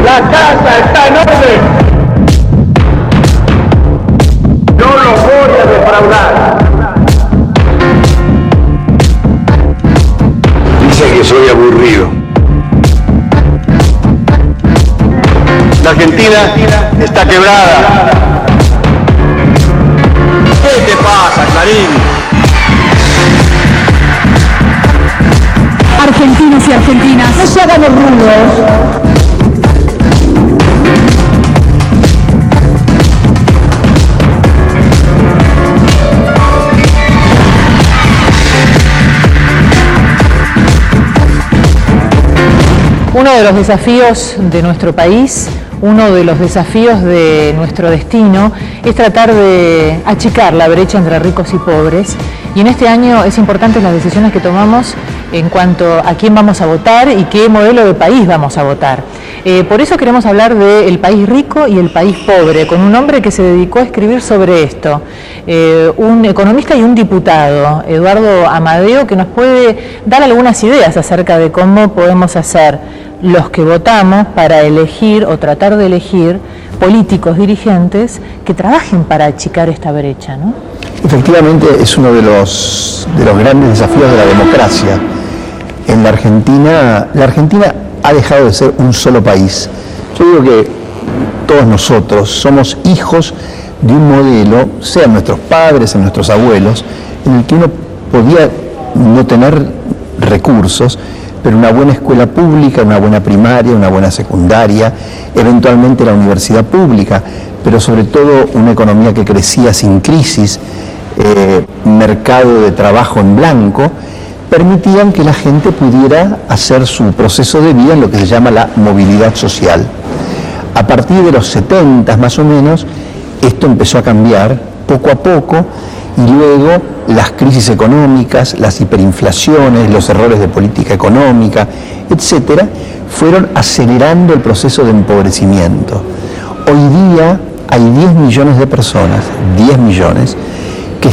La casa está en orden. No lo voy a defraudar. Dice que soy aburrido. La Argentina está quebrada. ¿Qué te pasa, Clarín? Argentinos y argentinas, no se hagan los rudos. Uno de los desafíos de nuestro país, uno de los desafíos de nuestro destino, es tratar de achicar la brecha entre ricos y pobres. Y en este año es importante las decisiones que tomamos en cuanto a quién vamos a votar y qué modelo de país vamos a votar. Por eso queremos hablar del país rico y el país pobre, con un hombre que se dedicó a escribir sobre esto, un economista y un diputado, Eduardo Amadeo, que nos puede dar algunas ideas acerca de cómo podemos hacer los que votamos para elegir o tratar de elegir políticos, dirigentes que trabajen para achicar esta brecha, ¿no? Efectivamente es uno de los grandes desafíos de la democracia. En la Argentina ha dejado de ser un solo país. Yo digo que todos nosotros somos hijos de un modelo, sean nuestros padres, sean nuestros abuelos, en el que uno podía no tener recursos, pero una buena escuela pública, una buena primaria, una buena secundaria, eventualmente la universidad pública, pero sobre todo una economía que crecía sin crisis, mercado de trabajo en blanco, permitían que la gente pudiera hacer su proceso de vida en lo que se llama la movilidad social. A partir de los 70 más o menos, esto empezó a cambiar poco a poco, y luego las crisis económicas, las hiperinflaciones, los errores de política económica, etcétera, fueron acelerando el proceso de empobrecimiento. Hoy día hay 10 millones de personas, 10 millones, que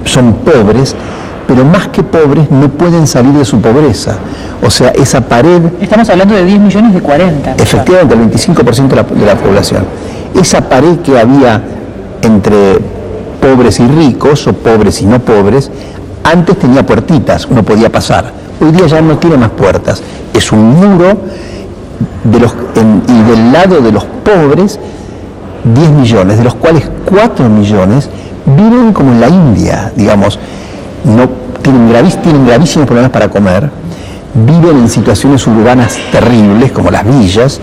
son pobres, pero más que pobres no pueden salir de su pobreza. O sea, esa pared... Estamos hablando de 10 millones de 40. Efectivamente, el 25% de la población. Esa pared que había entre pobres y ricos, o pobres y no pobres, antes tenía puertitas, uno podía pasar. Hoy día ya no tiene más puertas. Es un muro y del lado de los pobres, 10 millones, de los cuales 4 millones viven como en la India, digamos, no tienen gravísimos problemas para comer, viven en situaciones urbanas terribles como las villas,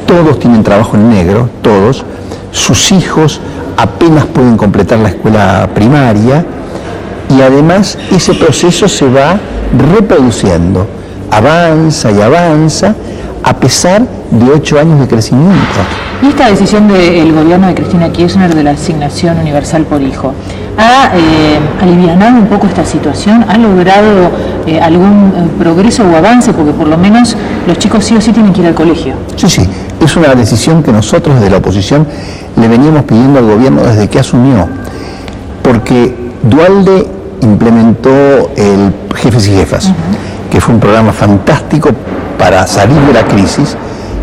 todos tienen trabajo en negro, todos, sus hijos apenas pueden completar la escuela primaria, y además ese proceso se va reproduciendo, avanza y avanza, a pesar de 8 años de crecimiento. Y esta decisión del gobierno de Cristina Kirchner de la asignación universal por hijo, ¿ha alivianado un poco esta situación? ¿Ha logrado algún progreso o avance? Porque por lo menos los chicos sí o sí tienen que ir al colegio. Sí, es una decisión que nosotros desde la oposición le veníamos pidiendo al gobierno desde que asumió, porque Duhalde implementó el Jefes y Jefas, que fue un programa fantástico para salir de la crisis,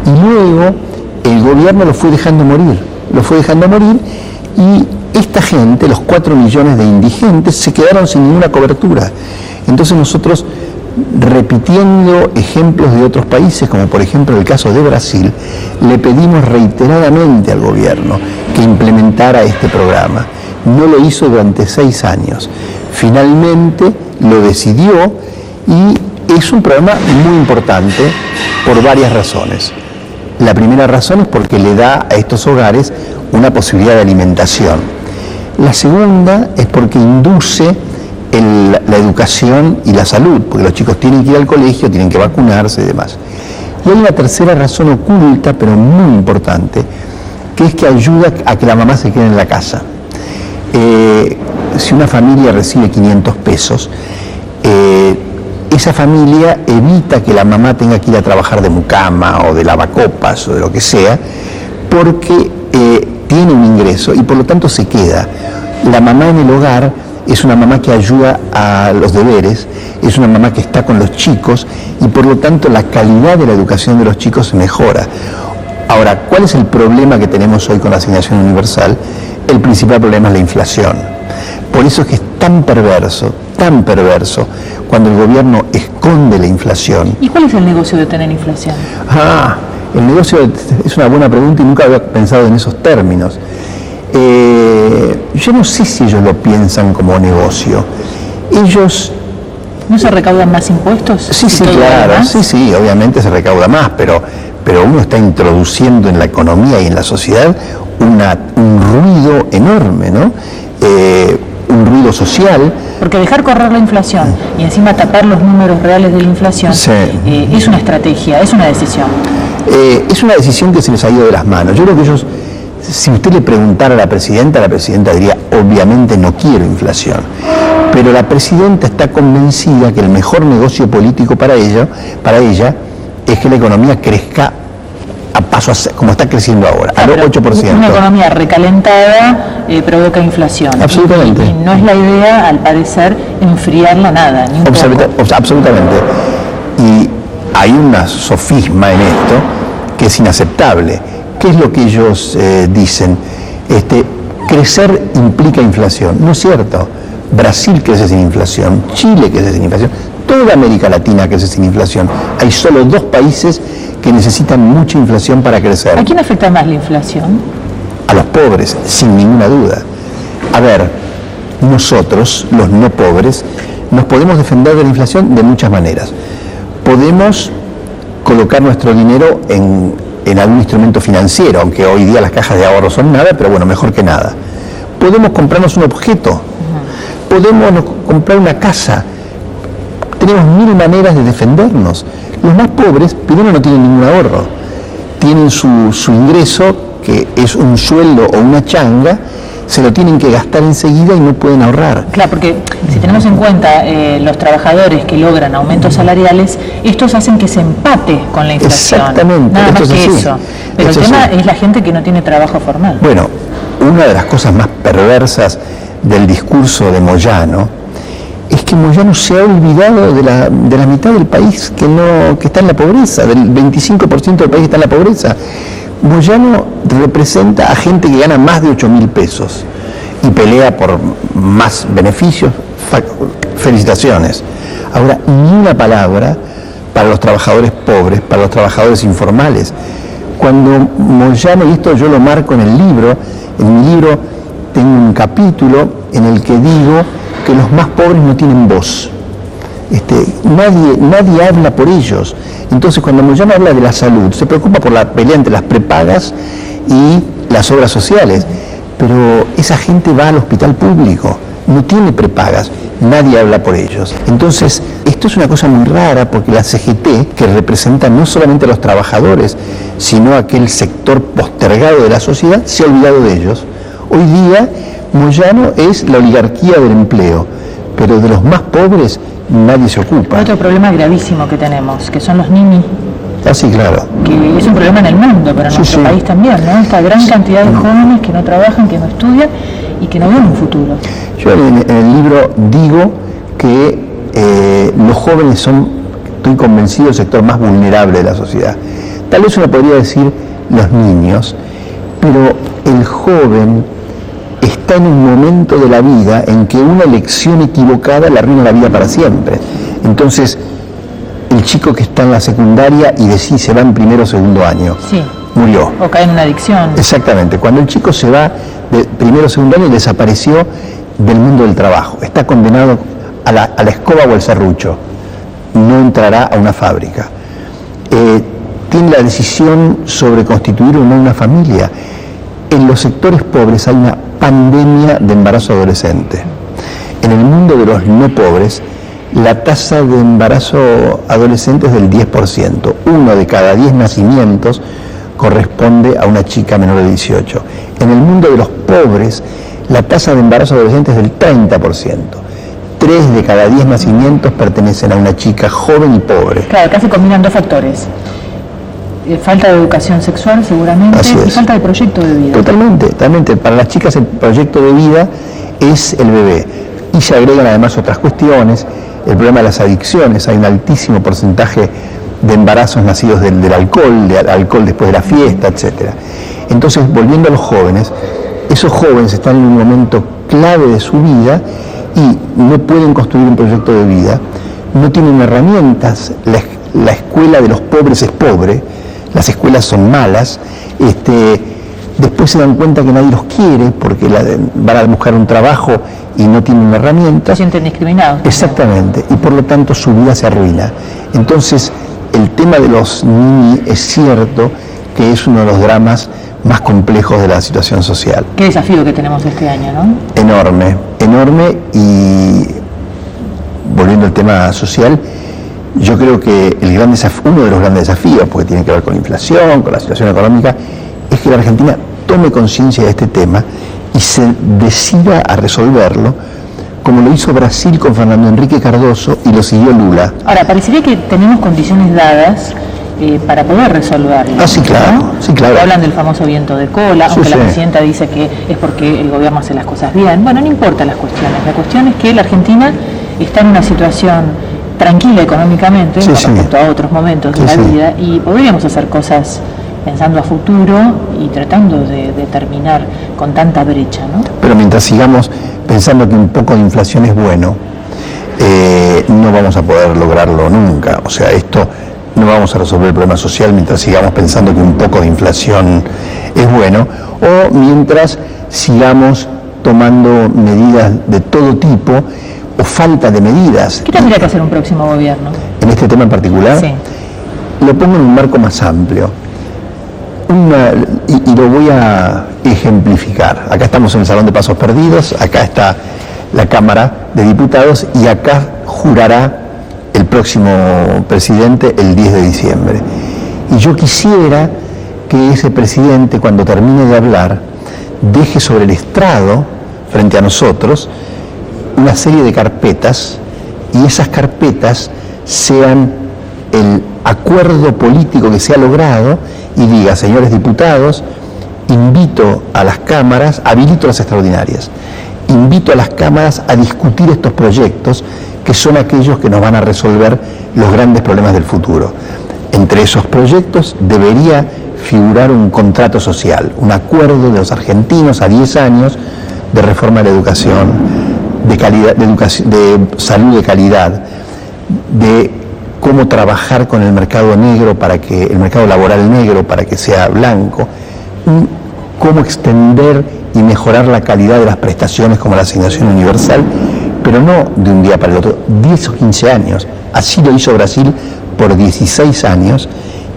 y luego el gobierno lo fue dejando morir, y esta gente, los 4 millones de indigentes, se quedaron sin ninguna cobertura. Entonces nosotros, repitiendo ejemplos de otros países, como por ejemplo el caso de Brasil, le pedimos reiteradamente al gobierno que implementara este programa. No lo hizo durante 6 años. Finalmente lo decidió, y es un programa muy importante por varias razones. La primera razón es porque le da a estos hogares una posibilidad de alimentación. La segunda es porque induce la educación y la salud, porque los chicos tienen que ir al colegio, tienen que vacunarse y demás. Y hay una tercera razón oculta, pero muy importante, que es que ayuda a que la mamá se quede en la casa. Si una familia recibe 500 pesos, esa familia evita que la mamá tenga que ir a trabajar de mucama o de lavacopas o de lo que sea, porque tiene un ingreso y por lo tanto se queda. La mamá en el hogar es una mamá que ayuda a los deberes, es una mamá que está con los chicos y por lo tanto la calidad de la educación de los chicos se mejora. Ahora, ¿cuál es el problema que tenemos hoy con la asignación universal? El principal problema es la inflación. Por eso es que es tan perverso, cuando el gobierno esconde la inflación. ¿Y cuál es el negocio de tener inflación? El negocio es una buena pregunta y nunca había pensado en esos términos. Yo no sé si ellos lo piensan como negocio. Ellos... ¿No se recaudan más impuestos? Sí, claro, sí, obviamente se recauda más, pero uno está introduciendo en la economía y en la sociedad un ruido enorme, ¿no? Un ruido social. Porque dejar correr la inflación y encima tapar los números reales de la inflación es una estrategia, es una decisión. Es una decisión que se les ha ido de las manos. Yo creo que ellos, si usted le preguntara a la presidenta diría, obviamente no quiero inflación. Pero la presidenta está convencida que el mejor negocio político para ella es que la economía crezca a paso como está creciendo ahora, al 8%. Una economía recalentada provoca inflación. Absolutamente. Y no es la idea, al parecer, enfriarla nada, ni un poco. Absolutamente. Y hay una sofisma en esto que es inaceptable. ¿Qué es lo que ellos dicen? Crecer implica inflación. No es cierto. Brasil crece sin inflación, Chile crece sin inflación, toda América Latina crece sin inflación. Hay solo 2 países que necesitan mucha inflación para crecer. ¿A quién afecta más la inflación? A los pobres, sin ninguna duda. A ver, nosotros, los no pobres, nos podemos defender de la inflación de muchas maneras. Podemos colocar nuestro dinero en algún instrumento financiero, aunque hoy día las cajas de ahorro son nada, pero bueno, mejor que nada. Podemos comprarnos un objeto. Podemos comprar una casa. Tenemos 1000 maneras de defendernos. Los más pobres, primero, no tienen ningún ahorro. Tienen su ingreso, que es un sueldo o una changa, se lo tienen que gastar enseguida y no pueden ahorrar. Claro, porque si tenemos en cuenta los trabajadores que logran aumentos salariales, estos hacen que se empate con la inflación. Exactamente. Nada más que eso. Pero el tema es la gente que no tiene trabajo formal. Bueno, una de las cosas más perversas del discurso de Moyano es que Moyano se ha olvidado de la mitad del país que está en la pobreza, del 25% del país que está en la pobreza. Moyano representa a gente que gana más de 8.000 pesos y pelea por más beneficios. Felicitaciones. Ahora, ni una palabra para los trabajadores pobres, para los trabajadores informales. Cuando Moyano, y esto yo lo marco en mi libro tengo un capítulo en el que digo que los más pobres no tienen voz. Nadie habla por ellos. Entonces, cuando Moyano habla de la salud, se preocupa por la pelea entre las prepagas y las obras sociales. Pero esa gente va al hospital público, no tiene prepagas, nadie habla por ellos. Entonces, esto es una cosa muy rara porque la CGT, que representa no solamente a los trabajadores, sino a aquel sector postergado de la sociedad, se ha olvidado de ellos. Hoy día, Moyano es la oligarquía del empleo, pero de los más pobres nadie se ocupa. Otro problema gravísimo que tenemos, que son los ninis. Ah, sí, claro. Que es un problema en el mundo, pero en nuestro país también, ¿no? Esta gran cantidad de jóvenes que no trabajan, que no estudian y que no ven un futuro. Yo en el libro digo que los jóvenes son, estoy convencido, el sector más vulnerable de la sociedad. Tal vez uno podría decir los niños, pero el joven está en un momento de la vida en que una elección equivocada le arruina la vida para siempre. Entonces, el chico que está en la secundaria y se va en primero o segundo año, murió. O cae en una adicción. Exactamente. Cuando el chico se va de primero o segundo año, desapareció del mundo del trabajo. Está condenado a la escoba o al serrucho. No entrará a una fábrica. Tiene la decisión sobre constituir o no una familia. En los sectores pobres hay una pandemia de embarazo adolescente. En el mundo de los no pobres, la tasa de embarazo adolescente es del 10%. 1 de cada 10 nacimientos corresponde a una chica menor de 18. En el mundo de los pobres, la tasa de embarazo adolescente es del 30%. 3 de cada 10 nacimientos pertenecen a una chica joven y pobre. Claro, acá se combinan 2 factores. Falta de educación sexual, seguramente, y falta de proyecto de vida. Totalmente. Para las chicas el proyecto de vida es el bebé. y se agregan además otras cuestiones, el problema de las adicciones, hay un altísimo porcentaje de embarazos nacidos del alcohol después de la fiesta, etc. Entonces, volviendo a los jóvenes, esos jóvenes están en un momento clave de su vida y no pueden construir un proyecto de vida, no tienen herramientas, la escuela de los pobres es pobre, las escuelas son malas, después se dan cuenta que nadie los quiere porque van a buscar un trabajo y no tienen herramientas. Se sienten discriminados. Exactamente, y por lo tanto su vida se arruina. Entonces, el tema de los niños es cierto que es uno de los dramas más complejos de la situación social. Qué desafío que tenemos este año, ¿no? Enorme, enorme, y volviendo al tema social, yo creo que uno de los grandes desafíos, porque tiene que ver con la inflación, con la situación económica, es que la Argentina tome conciencia de este tema y se decida a resolverlo, como lo hizo Brasil con Fernando Henrique Cardoso y lo siguió Lula. Ahora, parecería que tenemos condiciones dadas para poder resolverlo. Ah, sí, claro, ¿no? sí, claro. Hablan del famoso viento de cola, Sí, aunque sí. la presidenta dice que es porque el gobierno hace las cosas bien. Bueno, no importa las cuestiones. La cuestión es que la Argentina está en una situación tranquila económicamente Sí, con sí. respecto a otros momentos de Sí, la sí. vida, y podríamos hacer cosas pensando a futuro y tratando de terminar con tanta brecha, ¿no? Pero mientras sigamos pensando que un poco de inflación es bueno, no vamos a poder lograrlo nunca. O sea, no vamos a resolver el problema social mientras sigamos pensando que un poco de inflación es bueno, o mientras sigamos tomando medidas de todo tipo o falta de medidas. ¿Qué tendría que hacer un próximo gobierno? En este tema en particular, Sí. lo pongo en un marco más amplio. Y lo voy a ejemplificar. Acá estamos en el Salón de Pasos Perdidos, acá está la Cámara de Diputados y acá jurará el próximo presidente el 10 de diciembre. Y yo quisiera que ese presidente, cuando termine de hablar, deje sobre el estrado, frente a nosotros, una serie de carpetas, y esas carpetas sean el acuerdo político que se ha logrado, y diga: señores diputados, invito a las cámaras, habilito las extraordinarias, invito a las cámaras a discutir estos proyectos que son aquellos que nos van a resolver los grandes problemas del futuro. Entre esos proyectos debería figurar un contrato social, un acuerdo de los argentinos a 10 años de reforma de la educación, de calidad, de salud de calidad, de cómo trabajar con el mercado negro el mercado laboral negro para que sea blanco, cómo extender y mejorar la calidad de las prestaciones como la asignación universal, pero no de un día para el otro, 10 o 15 años. Así lo hizo Brasil por 16 años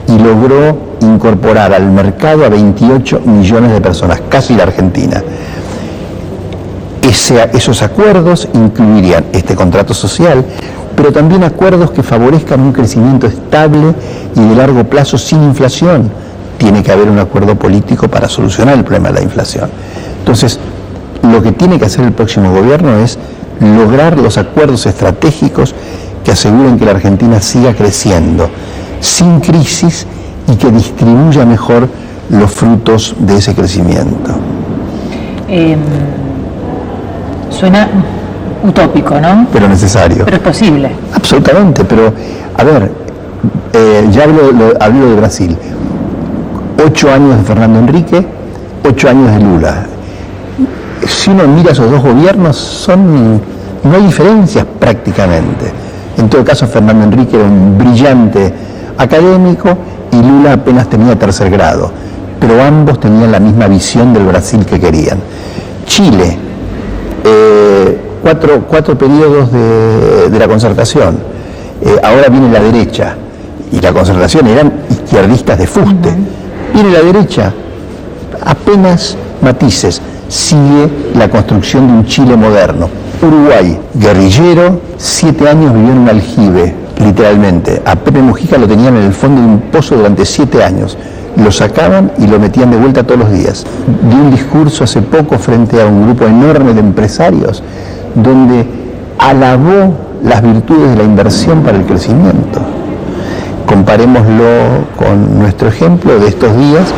y logró incorporar al mercado a 28 millones de personas, casi la Argentina. Esos acuerdos incluirían este contrato social, pero también acuerdos que favorezcan un crecimiento estable y de largo plazo sin inflación. Tiene que haber un acuerdo político para solucionar el problema de la inflación. Entonces, lo que tiene que hacer el próximo gobierno es lograr los acuerdos estratégicos que aseguren que la Argentina siga creciendo sin crisis y que distribuya mejor los frutos de ese crecimiento. Suena utópico, ¿no? Pero necesario. Pero es posible. Absolutamente, pero a ver, ya hablo de Brasil. 8 años de Fernando Henrique, 8 años de Lula. Si uno mira esos dos gobiernos, no hay diferencias prácticamente. En todo caso, Fernando Henrique era un brillante académico y Lula apenas tenía 3er grado, pero ambos tenían la misma visión del Brasil que querían. Chile, 4 periodos de la Concertación. Ahora viene la derecha, y la Concertación eran izquierdistas de fuste. Viene la derecha, apenas matices, sigue la construcción de un Chile moderno. Uruguay, guerrillero, 7 años vivió en un aljibe, literalmente. A Pepe Mujica lo tenían en el fondo de un pozo durante 7 años. Lo sacaban y lo metían de vuelta todos los días. Dio un discurso hace poco frente a un grupo enorme de empresarios donde alabó las virtudes de la inversión para el crecimiento. Comparémoslo con nuestro ejemplo de estos días,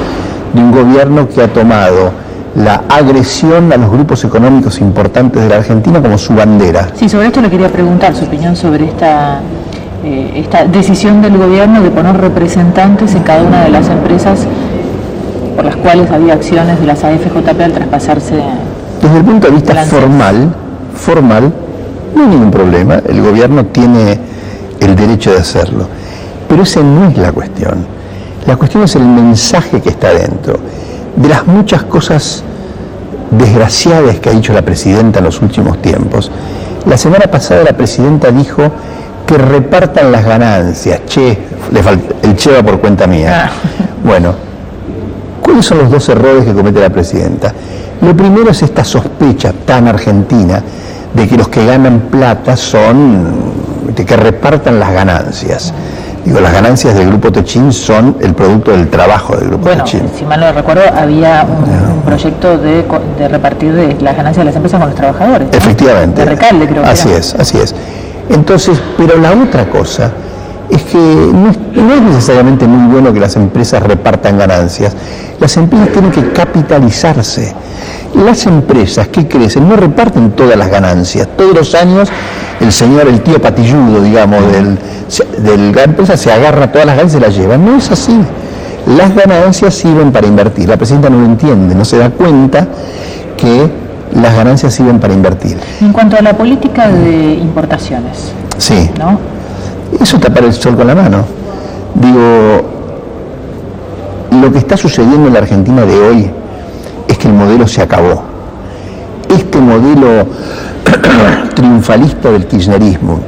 de un gobierno que ha tomado la agresión a los grupos económicos importantes de la Argentina como su bandera. Sí, sobre esto le quería preguntar su opinión sobre esta decisión del gobierno de poner representantes en cada una de las empresas por las cuales había acciones de las AFJP al traspasarse. Desde el punto de vista formal, no hay ningún problema, el gobierno tiene el derecho de hacerlo, pero esa no es la cuestión. La cuestión es el mensaje que está dentro. De las muchas cosas desgraciadas que ha dicho la presidenta en los últimos tiempos, la semana pasada la presidenta dijo que repartan las ganancias. El che va por cuenta mía. Bueno, ¿cuáles son los dos errores que comete la presidenta? Lo primero es esta sospecha tan argentina de que los que ganan plata son de que repartan las ganancias. Digo, las ganancias del Grupo Techint son el producto del trabajo del Grupo Techint. Bueno, si mal no recuerdo, había un proyecto de repartir las ganancias de las empresas con los trabajadores, ¿no? Efectivamente. De Recalde, creo que así era. Así es. Entonces, pero la otra cosa es que no es necesariamente muy bueno que las empresas repartan ganancias. Las empresas tienen que capitalizarse. Las empresas que crecen no reparten todas las ganancias. Todos los años el tío patilludo, digamos, de la empresa se agarra todas las ganancias y las lleva. No es así. Las ganancias sirven para invertir. La presidenta no lo entiende, no se da cuenta que las ganancias sirven para invertir. En cuanto a la política de importaciones, sí, ¿no? Eso tapar el sol con la mano. Digo, lo que está sucediendo en la Argentina de hoy es que el modelo se acabó. Este modelo triunfalista del kirchnerismo,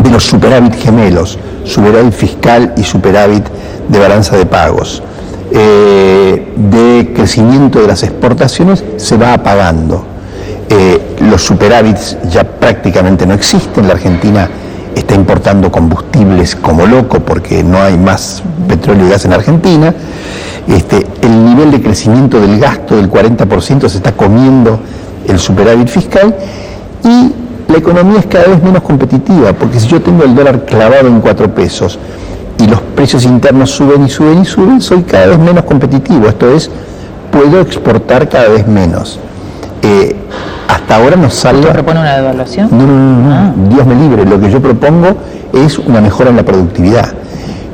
de los superávit gemelos, superávit fiscal y superávit de balanza de pagos, de crecimiento de las exportaciones, se va apagando. Los superávits ya prácticamente no existen. La Argentina está importando combustibles como loco porque no hay más petróleo y gas en Argentina. El nivel de crecimiento del gasto del 40% se está comiendo el superávit fiscal y la economía es cada vez menos competitiva, porque si yo tengo el dólar clavado en 4 pesos y los precios internos suben y suben y suben, soy cada vez menos competitivo. Esto es, puedo exportar cada vez menos. Hasta ahora nos sale... ¿Usted propone una devaluación? No. Dios me libre. Lo que yo propongo es una mejora en la productividad.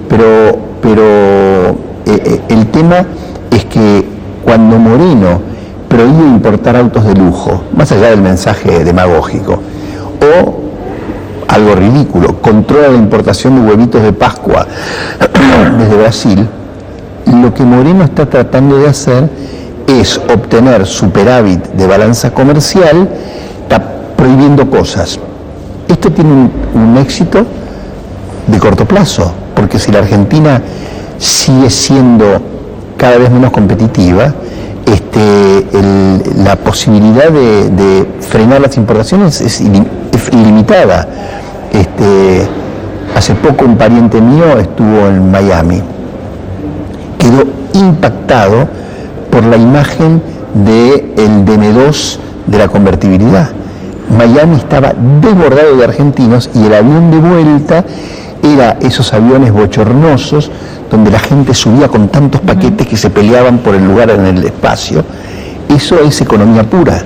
Pero el tema es que cuando Moreno prohíbe importar autos de lujo, más allá del mensaje demagógico, o algo ridículo, controla la importación de huevitos de Pascua desde Brasil, lo que Moreno está tratando de hacer es obtener superávit de balanza comercial, está prohibiendo cosas. Esto tiene un éxito de corto plazo, porque si la Argentina sigue siendo cada vez menos competitiva, la posibilidad de frenar las importaciones es ilimitada. Hace poco un pariente mío estuvo en Miami, quedó impactado por la imagen del DM2 de la convertibilidad. Miami estaba desbordado de argentinos y el avión de vuelta era esos aviones bochornosos donde la gente subía con tantos paquetes que se peleaban por el lugar en el espacio. Eso es economía pura.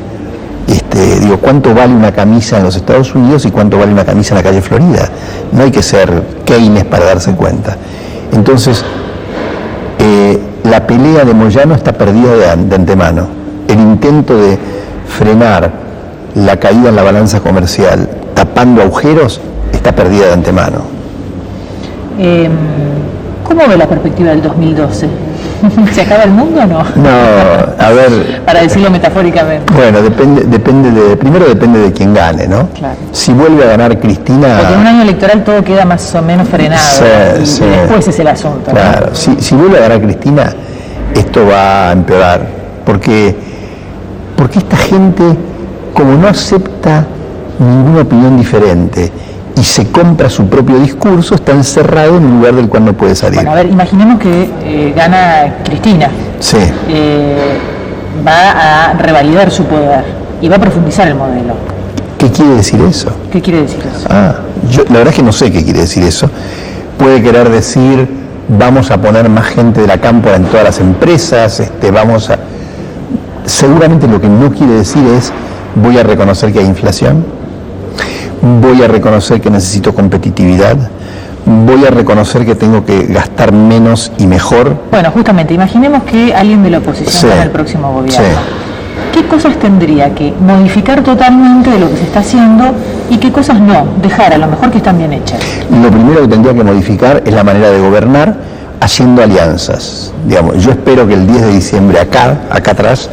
Digo, ¿cuánto vale una camisa en los Estados Unidos y cuánto vale una camisa en la calle Florida? No hay que ser Keynes para darse cuenta. Entonces, la pelea de Moyano está perdida de antemano. El intento de frenar la caída en la balanza comercial tapando agujeros está perdida de antemano. ¿Cómo ve la perspectiva del 2012? ¿Se acaba el mundo o no? No, a ver... Para decirlo metafóricamente. Bueno, primero depende de quién gane, ¿no? Claro. Si vuelve a ganar Cristina... Porque en un año electoral todo queda más o menos frenado. Sí. Después es el asunto. Claro, ¿no? Si vuelve a ganar Cristina, esto va a empeorar. Porque esta gente, como no acepta ninguna opinión diferente y se compra su propio discurso, está encerrado en un lugar del cual no puede salir. Bueno, a ver, imaginemos que gana Cristina. Sí. Va a revalidar su poder y va a profundizar el modelo. ¿Qué quiere decir eso? ¿Qué quiere decir eso? Yo la verdad es que no sé qué quiere decir eso. Puede querer decir, vamos a poner más gente de la cámpora en todas las empresas, Seguramente lo que no quiere decir es voy a reconocer que hay inflación, voy a reconocer que necesito competitividad, voy a reconocer que tengo que gastar menos y mejor. Bueno, justamente, imaginemos que alguien de la oposición gana el próximo gobierno. ¿Qué cosas tendría que modificar totalmente de lo que se está haciendo y qué cosas no? Dejar a lo mejor que están bien hechas. Lo primero que tendría que modificar es la manera de gobernar haciendo alianzas. Digamos, yo espero que el 10 de diciembre acá atrás,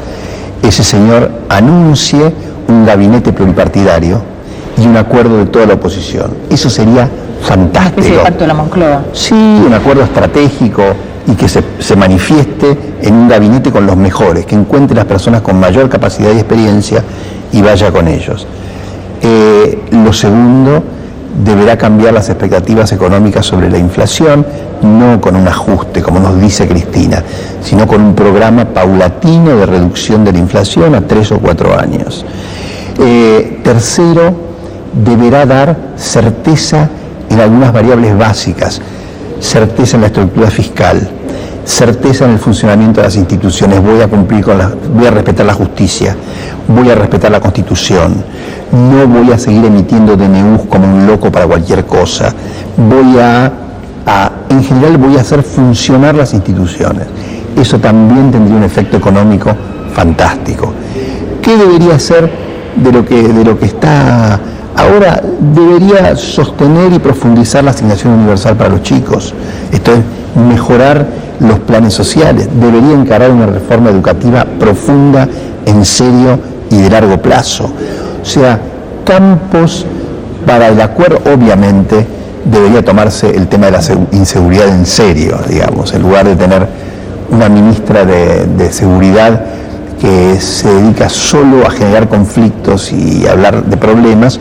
ese señor anuncie un gabinete pluripartidario y un acuerdo de toda la oposición. Eso sería fantástico. Ese pacto de la Moncloa. Sí, un acuerdo estratégico y que se manifieste en un gabinete con los mejores, que encuentre las personas con mayor capacidad y experiencia y vaya con ellos. Lo segundo, deberá cambiar las expectativas económicas sobre la inflación, no con un ajuste, como nos dice Cristina, sino con un programa paulatino de reducción de la inflación a 3 o 4 años. Tercero, deberá dar certeza en algunas variables básicas, certeza en la estructura fiscal, certeza en el funcionamiento de las instituciones, voy a respetar la justicia, voy a respetar la Constitución, no voy a seguir emitiendo DNUs como un loco para cualquier cosa, en general voy a hacer funcionar las instituciones. Eso también tendría un efecto económico fantástico. ¿Qué debería hacer de lo que está ahora? Debería sostener y profundizar la asignación universal para los chicos. Esto es mejorar los planes sociales. Debería encarar una reforma educativa profunda, en serio y de largo plazo. O sea, campos para el acuerdo. Obviamente debería tomarse el tema de la inseguridad en serio, digamos, en lugar de tener una ministra de seguridad que se dedica solo a generar conflictos y hablar de problemas.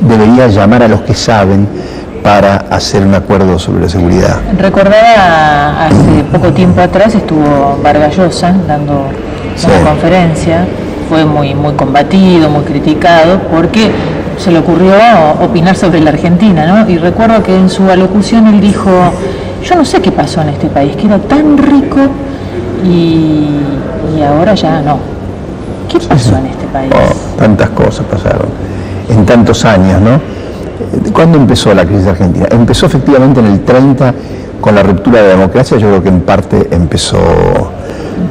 Debería llamar a los que saben para hacer un acuerdo sobre la seguridad. Recordaba, hace poco tiempo atrás estuvo Vargas Llosa dando una conferencia, fue muy combatido, muy criticado, porque se le ocurrió opinar sobre la Argentina, ¿no? Y recuerdo que en su alocución él dijo, yo no sé qué pasó en este país, que era tan rico y ahora ya no. ¿Qué pasó en este país? Tantas cosas pasaron en tantos años, ¿no? ¿Cuándo empezó la crisis argentina? Empezó efectivamente en el 30 con la ruptura de la democracia. Yo creo que en parte empezó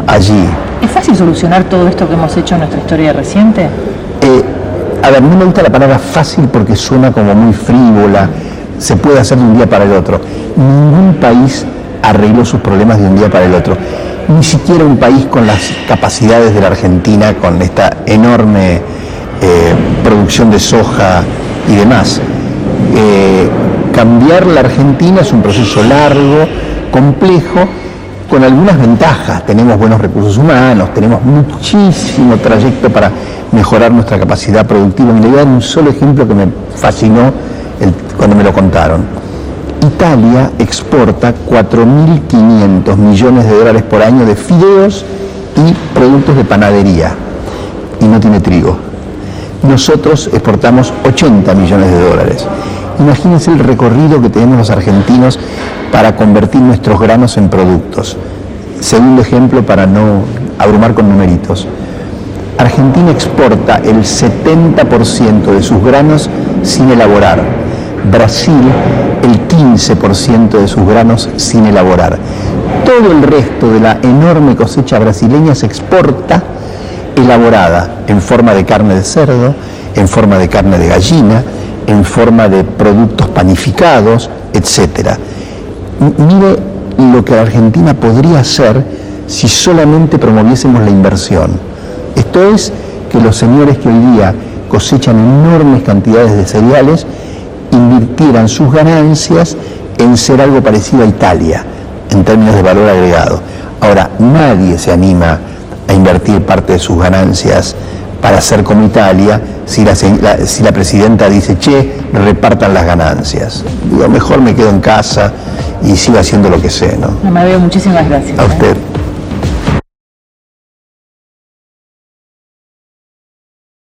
allí. ¿Es fácil solucionar todo esto que hemos hecho en nuestra historia reciente? A ver, no me gusta la palabra fácil porque suena como muy frívola, se puede hacer de un día para el otro. Ningún país arregló sus problemas de un día para el otro. Ni siquiera un país con las capacidades de la Argentina, con esta enorme producción de soja y demás. Cambiar la Argentina es un proceso largo, complejo, con algunas ventajas. Tenemos buenos recursos humanos, tenemos muchísimo trayecto para mejorar nuestra capacidad productiva. Y le voy a dar un solo ejemplo que me fascinó cuando me lo contaron. Italia exporta 4.500 millones de dólares por año de fideos y productos de panadería y no tiene trigo. Nosotros exportamos 80 millones de dólares. Imagínense el recorrido que tenemos los argentinos para convertir nuestros granos en productos. Segundo ejemplo, para no abrumar con numeritos. Argentina exporta el 70% de sus granos sin elaborar. Brasil, el 15% de sus granos sin elaborar. Todo el resto de la enorme cosecha brasileña se exporta elaborada en forma de carne de cerdo, en forma de carne de gallina, en forma de productos panificados, etc. Mire lo que la Argentina podría hacer si solamente promoviésemos la inversión. Esto es, que los señores que hoy día cosechan enormes cantidades de cereales invirtieran sus ganancias en ser algo parecido a Italia, en términos de valor agregado. Ahora, nadie se anima a invertir parte de sus ganancias para ser como Italia si la presidenta dice, che, repartan las ganancias. Digo, mejor me quedo en casa y sigo haciendo lo que sé, ¿no? Amadeo, muchísimas gracias. A usted.